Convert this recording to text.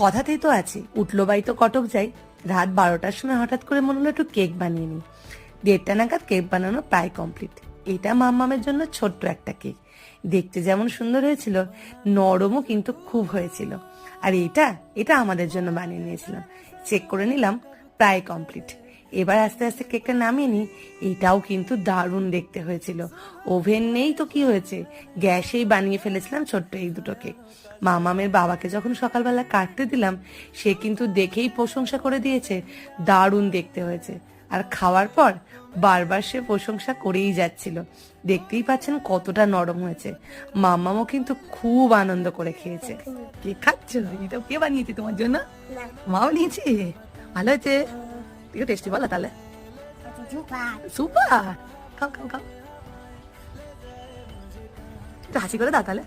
কথাতেই তো আছে, উঠলো বাই তো কটক যাই। রাত 12টার সময় হঠাৎ করে মনে হলো একটু কেক বানিয়ে নিই। 1:30টা নাগাদ কেক বানানো প্রায় কমপ্লিট। এটা মাম্মামের জন্য ছোট্ট একটা কেক। দেখতে যেমন সুন্দর হয়েছিল, নরমও কিন্তু খুব হয়েছিল। আর এটা এটা আমাদের জন্য বানিয়ে নিয়েছিলাম। চেক করে নিলাম, প্রায় কমপ্লিট। এবার আস্তে আস্তে কেকটা নামিয়ে নিই। এটাও কিন্তু দারুণ দেখতে হয়েছিল। ওভেন নেই তো কি হয়েছে, গ্যাসেই বানিয়ে ফেলেছিলাম ছোট্ট এই দুটো কেক। মামামের বাবাকে যখন সকালবেলা কাটতে দিলাম, সে কিন্তু দেখেই প্রশংসা করে দিয়েছে, দারুণ দেখতে হয়েছে। আর খাওয়ার পর বারবার সে প্রশংসা করেই যাচ্ছিল। দেখতেই পাচ্ছেন কতটা নরম হয়েছে। মামামও কিন্তু খুব আনন্দ করে খেয়েছে। কে খাচ্ছ? এটা কে বানিয়েছে তোমার জন্য? মা বানিয়েছে? ভালো হয়েছে? ঠিক টেস্টি বলো তাহলে। সুপার। খাও খাও খাও, একটু হাসি করে দাও তাহলে।